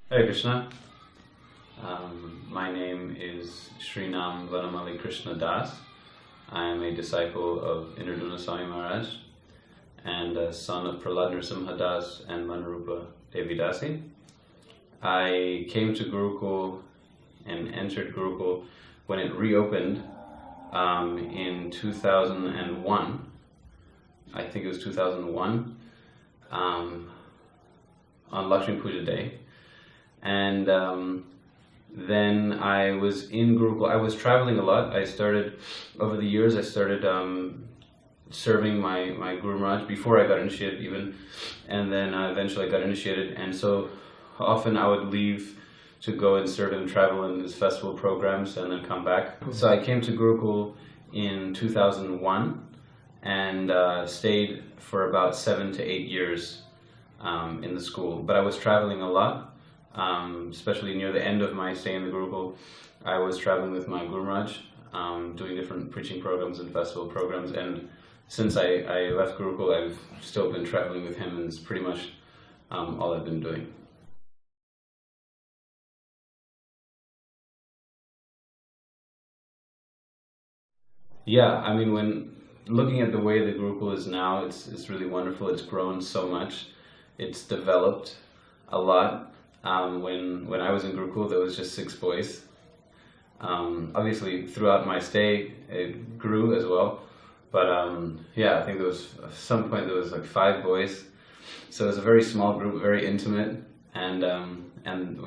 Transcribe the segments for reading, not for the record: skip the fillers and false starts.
Hare Krishna. My name is Śrī Nāma Vanamālī Krishna Das. I am a disciple of Indraduna Swami Maharaj and a son of Prahlad Narasimha Das and Manarupa Devi Dasi. I came to Gurukula and entered Gurukula when it reopened in 2001. I think it was 2001 on Lakshmi Puja Day. And then I was in Gurukula. I was traveling a lot. Over the years, I started serving my Guru Maharaj before I got initiated even, and then eventually I got initiated. And so often I would leave to go and serve and travel in these festival programs and then come back. So I came to Gurukula in 2001 and stayed for about 7 to 8 years in the school. But I was traveling a lot. Especially near the end of my stay in the Gurukula, I was traveling with my Guru Maharaj, doing different preaching programs and festival programs, and since I left Gurukula, I've still been traveling with him, and it's pretty much all I've been doing. Yeah, I mean, when looking at the way the Gurukula is now, it's really wonderful. It's grown so much. It's developed a lot. When I was in Gurukula, there was just 6 boys. Obviously, throughout my stay, it grew as well. But yeah, I think there was at some point there was like 5 boys. So it was a very small group, very intimate, and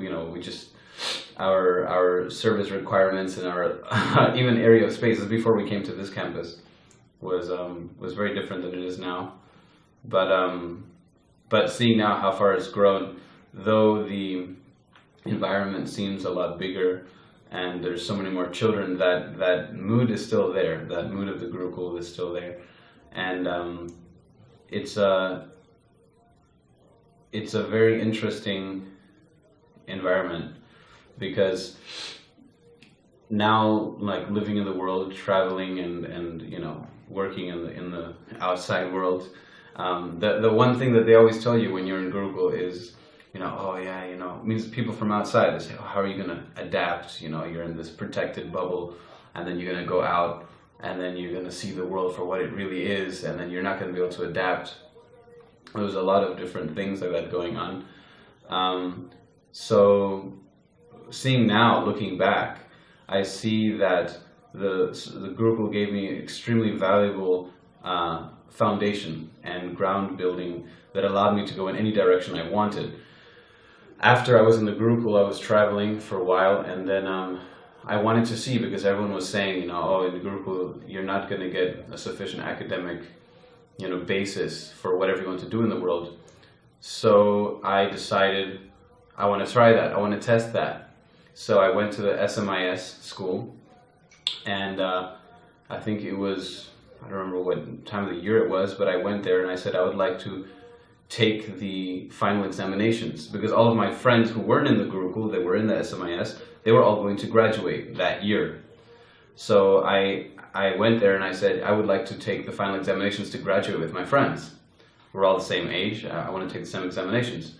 you know, we just our service requirements and our even area of spaces before we came to this campus was very different than it is now. But seeing now how far it's grown, though the environment seems a lot bigger and there's so many more children, that mood is still there. That mood of the Gurukula is still there, and it's a very interesting environment, because now, like, living in the world, traveling and you know, working in the outside world, the one thing that they always tell you when you're in Gurukula is, you know, oh yeah, you know, it means people from outside, they say, oh, how are you going to adapt? You know, you're in this protected bubble, and then you're going to go out, and then you're going to see the world for what it really is, and then you're not going to be able to adapt. There's a lot of different things like that going on. So seeing now, looking back, I see that the Gurukula gave me extremely valuable foundation and ground building that allowed me to go in any direction I wanted. After I was in the Gurukula, I was traveling for a while, and then I wanted to see, because everyone was saying, you know, oh, in the Gurukula you're not going to get a sufficient academic, you know, basis for whatever you want to do in the world. So I decided I want to try that. I want to test that. So I went to the SMIS school, and I think it was, I don't remember what time of the year it was, but I went there and I said I would like to take the final examinations, because all of my friends who weren't in the Gurukula, they were in the SMIS, they were all going to graduate that year. So I went there and I said I would like to take the final examinations to graduate with my friends. We're all the same age, I want to take the same examinations.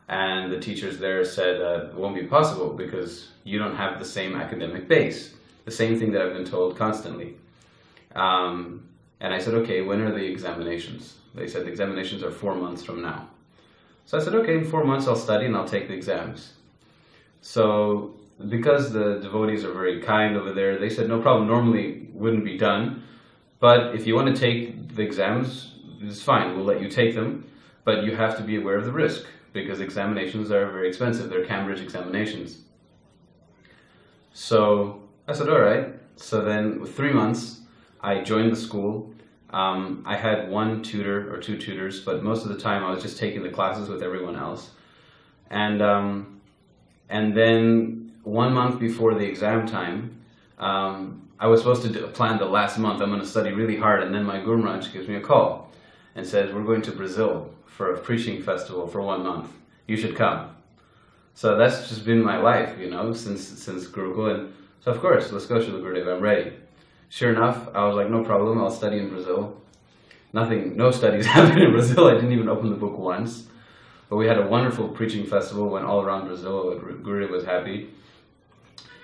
And the teachers there said it won't be possible because you don't have the same academic base. The same thing that I've been told constantly. And I said, okay, when are the examinations? They said the examinations are 4 months from now. So I said, okay, in 4 months I'll study and I'll take the exams. So because the devotees are very kind over there, they said, no problem, normally wouldn't be done, but if you want to take the exams, it's fine, we'll let you take them, but you have to be aware of the risk, because examinations are very expensive. They're Cambridge examinations. So I said, all right. So then with 3 months, I joined the school. I had 1 tutor or 2 tutors, but most of the time I was just taking the classes with everyone else. And then 1 month before the exam time, I was supposed to plan the last month. I'm going to study really hard, and then my Guru Maharaj gives me a call and says, we're going to Brazil for a preaching festival for 1 month. You should come. So that's just been my life, you know, since Gurukula. And so of course, let's go, Srila Gurudev, I'm ready. Sure enough, I was like, no problem, I'll study in Brazil. No studies happened in Brazil. I didn't even open the book once. But we had a wonderful preaching festival, went all around Brazil. Gurudev was happy.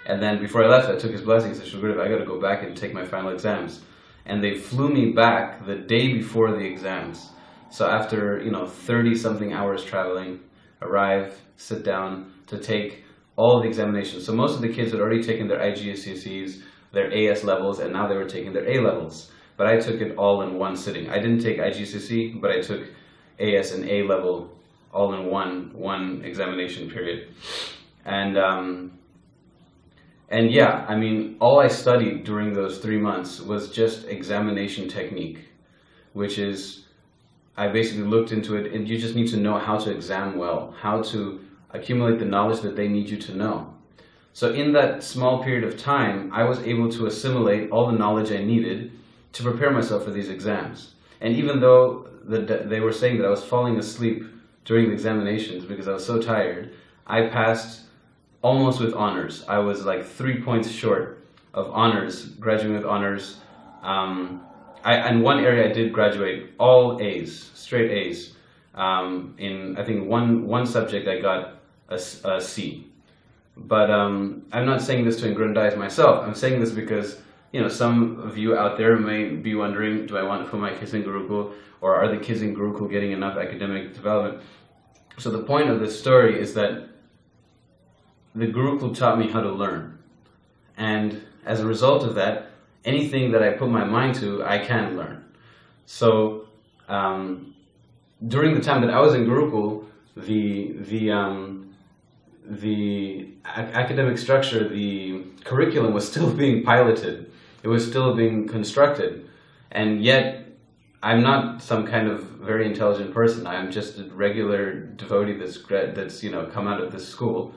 And then before I left, I took his blessing. I said, Gurudev, I got to go back and take my final exams. And they flew me back the day before the exams. So after 30-something hours traveling, arrive, sit down to take all the examinations. So most of the kids had already taken their IGCSEs, their AS levels, and now they were taking their A levels. But I took it all in one sitting. I didn't take IGCSE, but I took AS and A level all in one examination period. And yeah, I mean, all I studied during those 3 months was just examination technique, which is, I basically looked into it, and you just need to know how to exam well, how to accumulate the knowledge that they need you to know. So in that small period of time, I was able to assimilate all the knowledge I needed to prepare myself for these exams. And even though they were saying that I was falling asleep during the examinations because I was so tired, I passed almost with honors. I was like 3 points short of honors, graduating with honors. In one area I did graduate all A's, straight A's. In I think one subject I got a C. But I'm not saying this to aggrandize myself. I'm saying this because some of you out there may be wondering, do I want to put my kids in Gurukul, or are the kids in Gurukul getting enough academic development? So the point of this story is that the Gurukul taught me how to learn. And as a result of that, anything that I put my mind to, I can learn. So during the time that I was in Gurukul, the academic structure, the curriculum was still being piloted. It was still being constructed. And yet, I'm not some kind of very intelligent person. I'm just a regular devotee that's come out of this school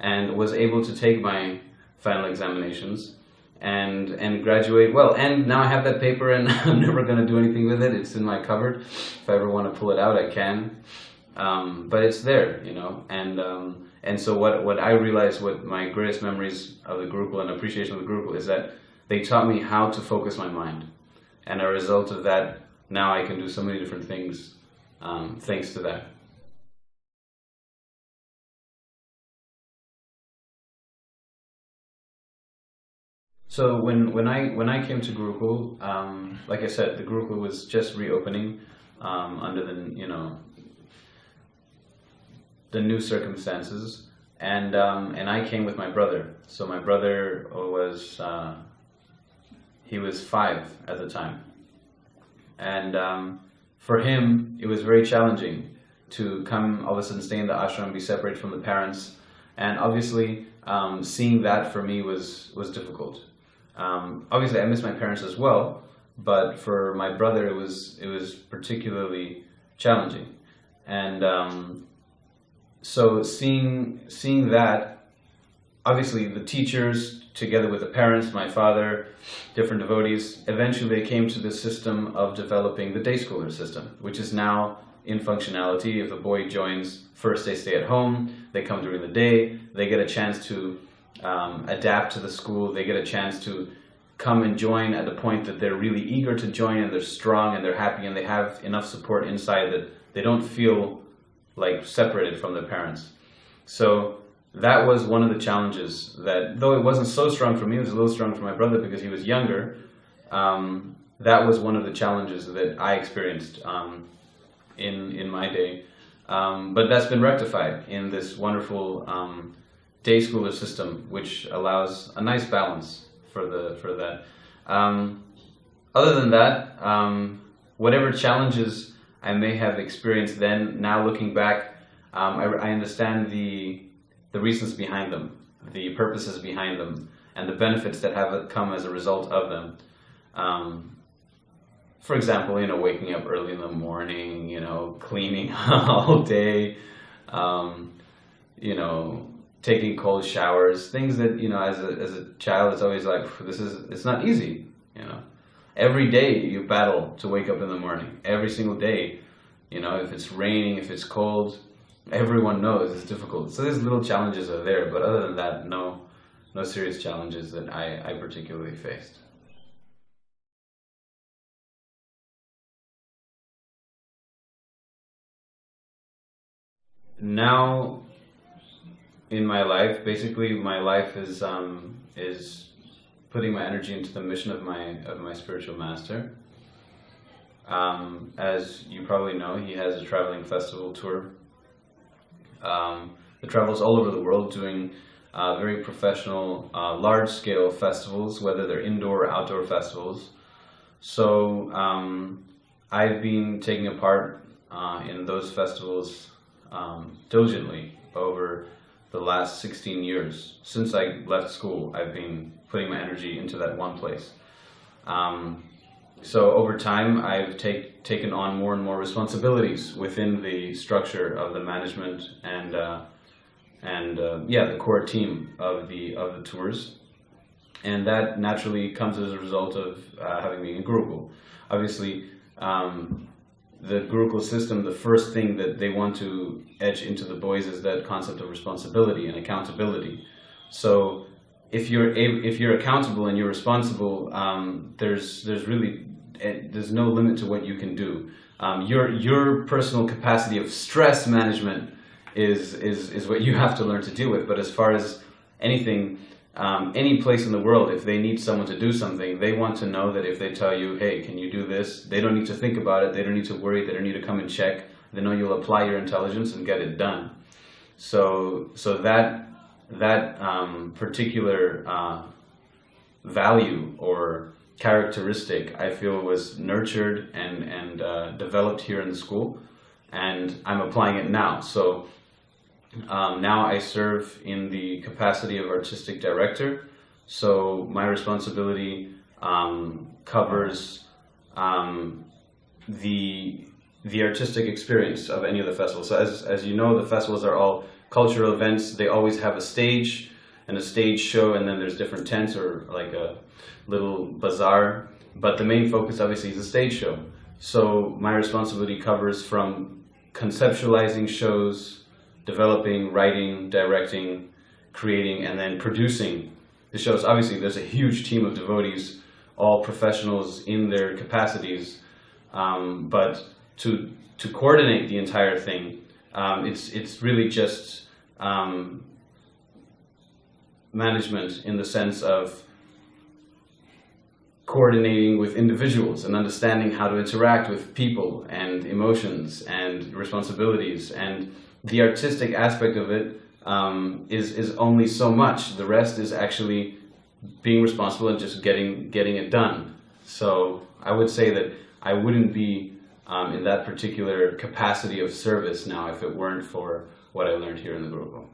and was able to take my final examinations and graduate well. And now I have that paper, and I'm never going to do anything with it. It's in my cupboard. If I ever want to pull it out, I can. But it's there, And so what I realized, what my greatest memories of the Gurukul and appreciation of the Gurukul is that they taught me how to focus my mind. And as a result of that, now I can do so many different things thanks to that. So when I came to Gurukul, like I said, the Gurukul was just reopening under the new circumstances, and I came with my brother. So my brother was he was 5 at the time, and for him it was very challenging to come all of a sudden stay in the ashram, be separated from the parents, and obviously seeing that for me was difficult. Obviously I miss my parents as well, but for my brother it was particularly challenging, and so seeing that, obviously the teachers together with the parents, my father, different devotees, eventually they came to the system of developing the day schooler system, which is now in functionality. If a boy joins, first they stay at home, they come during the day, they get a chance to adapt to the school, they get a chance to come and join at the point that they're really eager to join and they're strong and they're happy and they have enough support inside that they don't feel like separated from their parents. So that was one of the challenges that, though it wasn't so strong for me, it was a little strong for my brother because he was younger. That was one of the challenges that I experienced in my day. But that's been rectified in this wonderful day schooler system, which allows a nice balance for that. Other than that, whatever challenges I may have experienced then, now looking back, I understand the reasons behind them, the purposes behind them, and the benefits that have come as a result of them. For example, waking up early in the morning, cleaning all day, taking cold showers, things that, as a child, it's always like, it's not easy, Every day you battle to wake up in the morning, every single day, if it's raining, if it's cold, everyone knows it's difficult. So these little challenges are there, but other than that, no serious challenges that I particularly faced. now in my life, basically my life is putting my energy into the mission of my spiritual master. As you probably know, he has a traveling festival tour. He travels all over the world doing very professional, large-scale festivals, whether they're indoor or outdoor festivals. So I've been taking a part in those festivals diligently over the last 16 years. Since I left school, I've been putting my energy into that one place. So over time, I've taken on more and more responsibilities within the structure of the management and the core team of the tours, and that naturally comes as a result of having been in Gurukul. Obviously, the Gurukul system, the first thing that they want to etch into the boys is that concept of responsibility and accountability. So if you're accountable and you're responsible, there's no limit to what you can do. Your personal capacity of stress management is what you have to learn to deal with. But as far as anything, any place in the world, if they need someone to do something, they want to know that if they tell you, hey, can you do this? They don't need to think about it. They don't need to worry. They don't need to come and check. They know you'll apply your intelligence and get it done. So that particular value or characteristic, I feel, was nurtured and developed here in the school, and I'm applying it now. So now I serve in the capacity of artistic director. So my responsibility covers the artistic experience of any of the festivals. So as you know, the festivals are all cultural events. They always have a stage and a stage show, and then there's different tents or like a little bazaar. But the main focus obviously is the stage show. So my responsibility covers from conceptualizing shows, developing, writing, directing, creating, and then producing the shows. Obviously there's a huge team of devotees, all professionals in their capacities, but to coordinate the entire thing, it's really just management in the sense of coordinating with individuals and understanding how to interact with people and emotions and responsibilities. And the artistic aspect of it is only so much. The rest is actually being responsible and just getting it done. So I would say that I wouldn't be in that particular capacity of service now if it weren't for what I learned here in the Gurukul.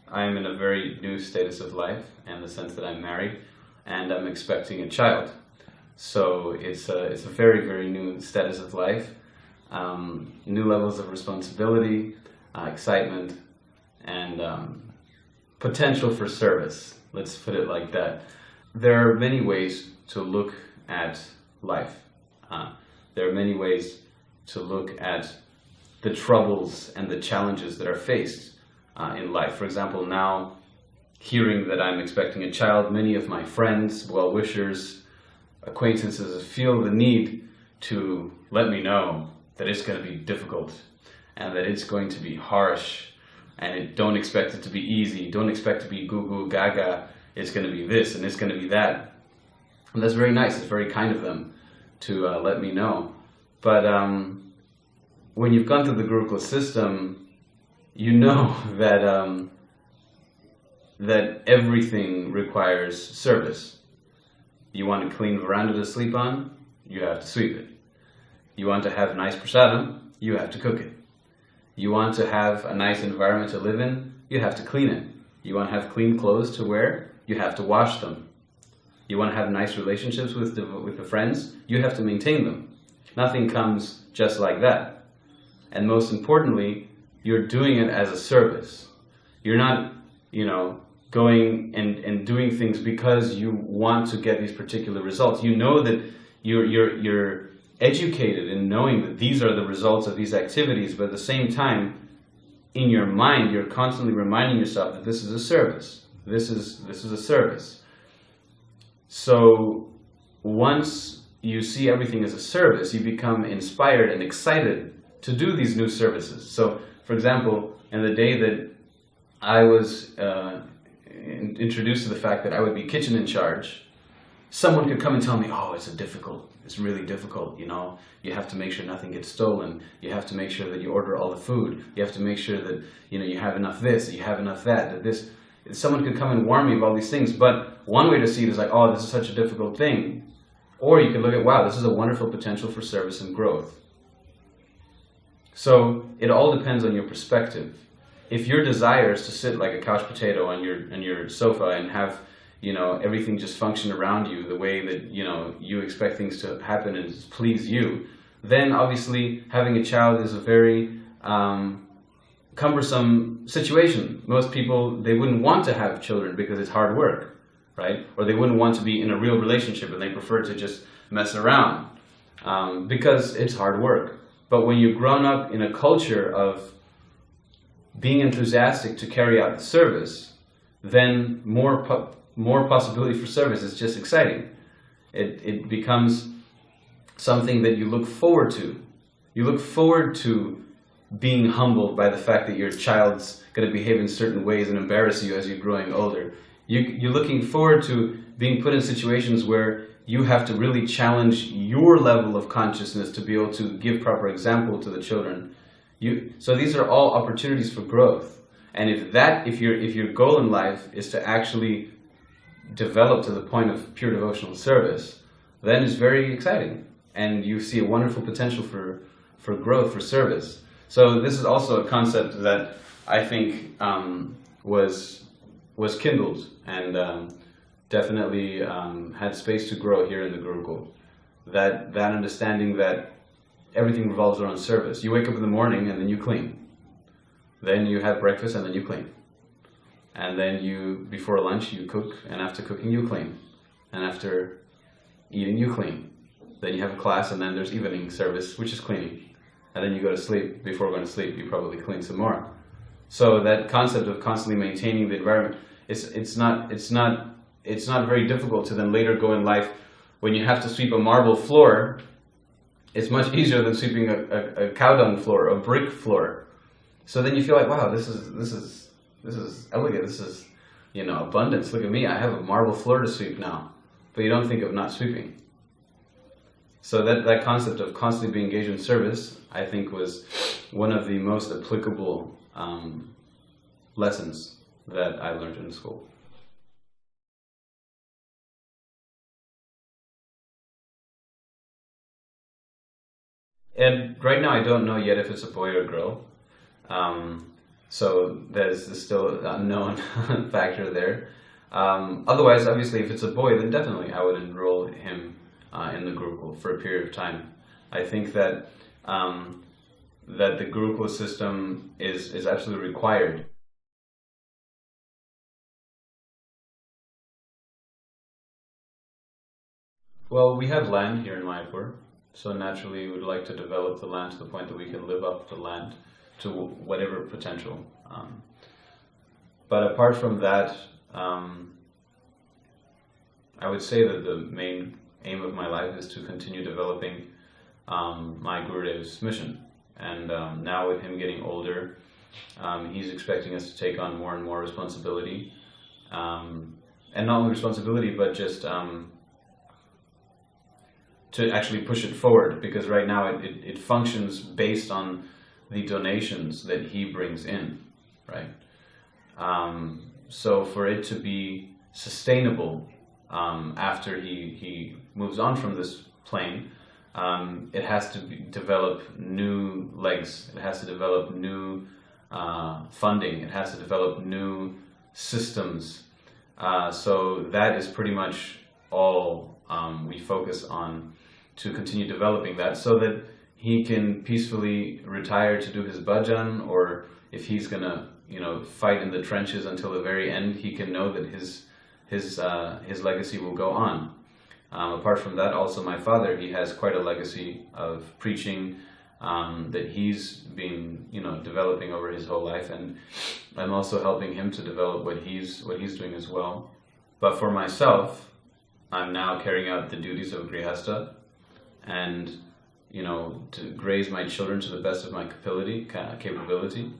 I am in a very new status of life in the sense that I'm married and I'm expecting a child. So it's a very, very new status of life, new levels of responsibility, excitement, and potential for service. Let's put it like that. There are many ways to look at life. There are many ways to look at the troubles and the challenges that are faced in life. For example, now, hearing that I'm expecting a child, many of my friends, well-wishers, acquaintances feel the need to let me know that it's going to be difficult and that it's going to be harsh, and don't expect it to be easy. Don't expect it to be goo-goo gaga. It's going to be this and it's going to be that. And that's very nice. It's very kind of them to let me know. But when you've gone through the Gurukula system, you know that that everything requires service. You want a clean veranda to sleep on, you have to sweep it. You want to have nice prasadam, you have to cook it. You want to have a nice environment to live in, you have to clean it. You want to have clean clothes to wear, you have to wash them. You want to have nice relationships with the friends, you have to maintain them. Nothing comes just like that. And most importantly, you're doing it as a service. You're not, going and doing things because you want to get these particular results. You know that you're educated in knowing that these are the results of these activities, but at the same time, in your mind, you're constantly reminding yourself that this is a service. This is a service. So once you see everything as a service, you become inspired and excited to do these new services. So, for For example, in the day that I was introduced to the fact that I would be kitchen in charge, someone could come and tell me, oh, it's really difficult, you know, you have to make sure nothing gets stolen, you have to make sure that you order all the food, you have to make sure that, you know, you have enough this, you have enough that this. Someone could come and warn me of all these things, but one way to see it is like, oh, this is such a difficult thing. Or you can look at, wow, this is a wonderful potential for service and growth. So it all depends on your perspective. If your desire is to sit like a couch potato on your sofa and have, you know, everything just function around you the way that, you know, you expect things to happen and please you, then obviously having a child is a very cumbersome situation. Most people, they wouldn't want to have children because it's hard work, right? Or they wouldn't want to be in a real relationship and they prefer to just mess around because it's hard work. But when you've grown up in a culture of being enthusiastic to carry out the service, then more possibility for service is just exciting. It becomes something that you look forward to. You look forward to being humbled by the fact that your child's going to behave in certain ways and embarrass you as you're growing older. You're looking forward to being put in situations where you have to really challenge your level of consciousness to be able to give proper example to the children. So these are all opportunities for growth. And if your goal in life is to actually develop to the point of pure devotional service, then it's very exciting. And you see a wonderful potential for growth, for service. So this is also a concept that I think was kindled and definitely had space to grow here in the Gurukul. That understanding that everything revolves around service. You wake up in the morning and then you clean. Then you have breakfast and then you clean. And then before lunch you cook, and after cooking you clean. And after eating you clean. Then you have a class and then there's evening service, which is cleaning. And then you go to sleep. Before going to sleep you probably clean some more. So that concept of constantly maintaining the environment, it's not very difficult to then later go in life when you have to sweep a marble floor. It's much easier than sweeping a cow dung floor, a brick floor. So then you feel like, wow, this is elegant. This is, you know, abundance. Look at me, I have a marble floor to sweep now. But you don't think of not sweeping. So that concept of constantly being engaged in service, I think, was one of the most applicable lessons that I learned in school. And right now I don't know yet if it's a boy or a girl. So there's still an unknown factor there. Otherwise, obviously, if it's a boy, then definitely I would enroll him in the Gurukul for a period of time. I think that that the Gurukul system is absolutely required. Well, we have land here in Mayapur. So naturally, we would like to develop the land to the point that we can live up the land to whatever potential. But apart from that, I would say that the main aim of my life is to continue developing my Gurudev's mission. And now with him getting older, he's expecting us to take on more and more responsibility. And not only responsibility, but just to actually push it forward, because right now it functions based on the donations that he brings in, right? So for it to be sustainable after he moves on from this plane, it has to develop new legs, it has to develop new funding, it has to develop new systems. So that is pretty much all we focus on, to continue developing that, so that he can peacefully retire to do his bhajan, or if he's gonna, you know, fight in the trenches until the very end, he can know that his legacy will go on. Apart from that, also my father, he has quite a legacy of preaching that he's been, you know, developing over his whole life, and I'm also helping him to develop what he's doing as well. But for myself, I'm now carrying out the duties of a grihasta, and to raise my children to the best of my capability.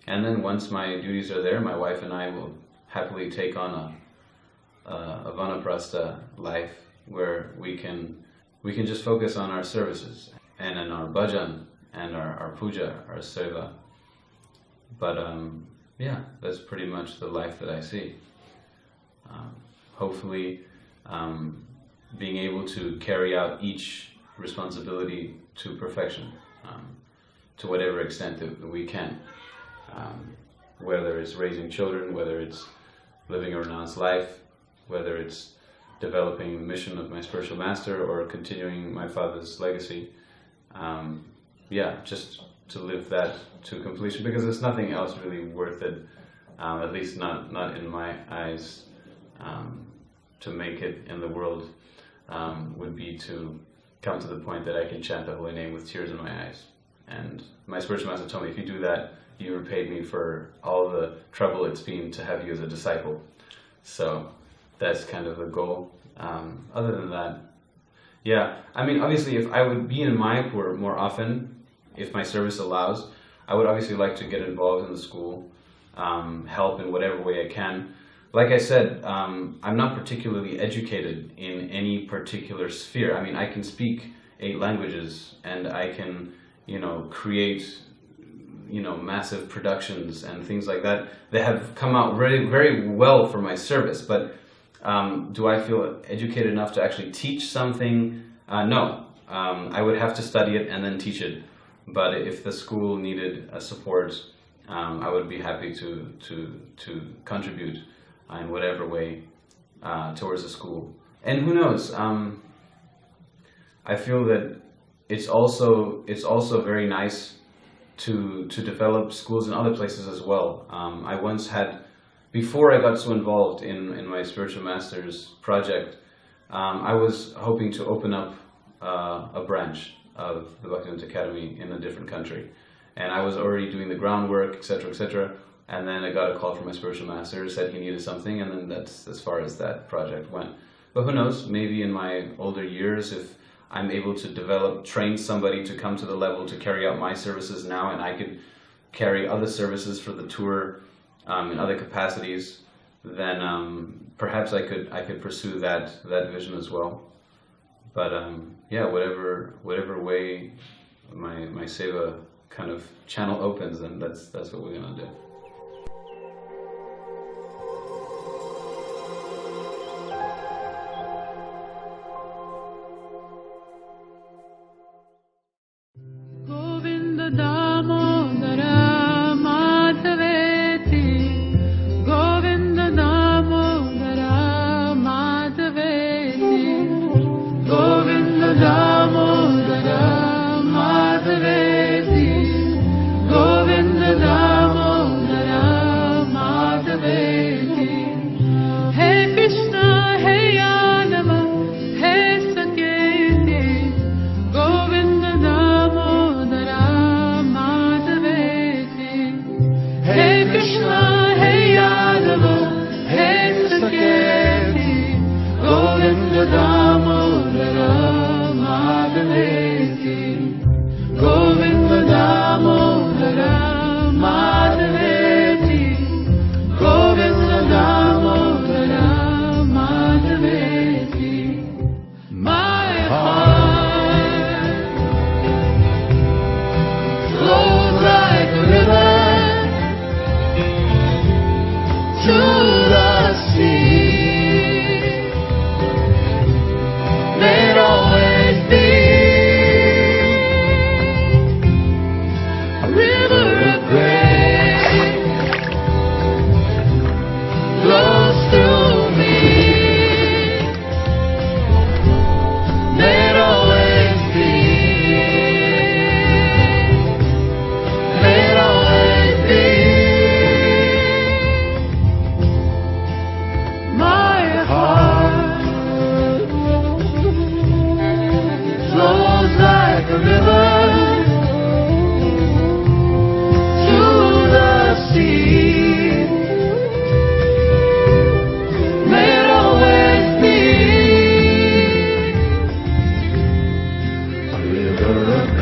And then once my duties are there, my wife and I will happily take on a vanaprastha life where we can just focus on our services and in our bhajan and our puja, our seva. But yeah, that's pretty much the life that I see. Hopefully, being able to carry out each responsibility to perfection, to whatever extent that we can. Whether it's raising children, whether it's living a renounced life, whether it's developing the mission of my spiritual master or continuing my father's legacy. Yeah, just to live that to completion, because there's nothing else really worth it, at least not in my eyes, to make it in the world, would be to come to the point that I can chant the holy name with tears in my eyes. And my spiritual master told me, if you do that, you repaid me for all the trouble it's been to have you as a disciple. So that's kind of the goal. Other than that, yeah, I mean, obviously if I would be in Mayapur more often, if my service allows, I would obviously like to get involved in the school, help in whatever way I can. Like I said, I'm not particularly educated in any particular sphere. I mean, I can speak 8 languages and I can, create, massive productions and things like that have come out very, very well for my service. But do I feel educated enough to actually teach something? No. I would have to study it and then teach it. But if the school needed a support, I would be happy to contribute in whatever way towards the school. And who knows? I feel that it's also very nice to develop schools in other places as well. I once had, before I got so involved in my spiritual master's project, I was hoping to open up a branch of the Bhaktivedanta Academy in a different country. And I was already doing the groundwork, etc., etc. And then I got a call from my spiritual master, said he needed something, and then that's as far as that project went. But who knows, maybe in my older years, if I'm able to train somebody to come to the level to carry out my services now, and I could carry other services for the tour in other capacities, then perhaps I could pursue that vision as well. But yeah, whatever way my seva kind of channel opens, then that's what we're gonna do.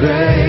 great.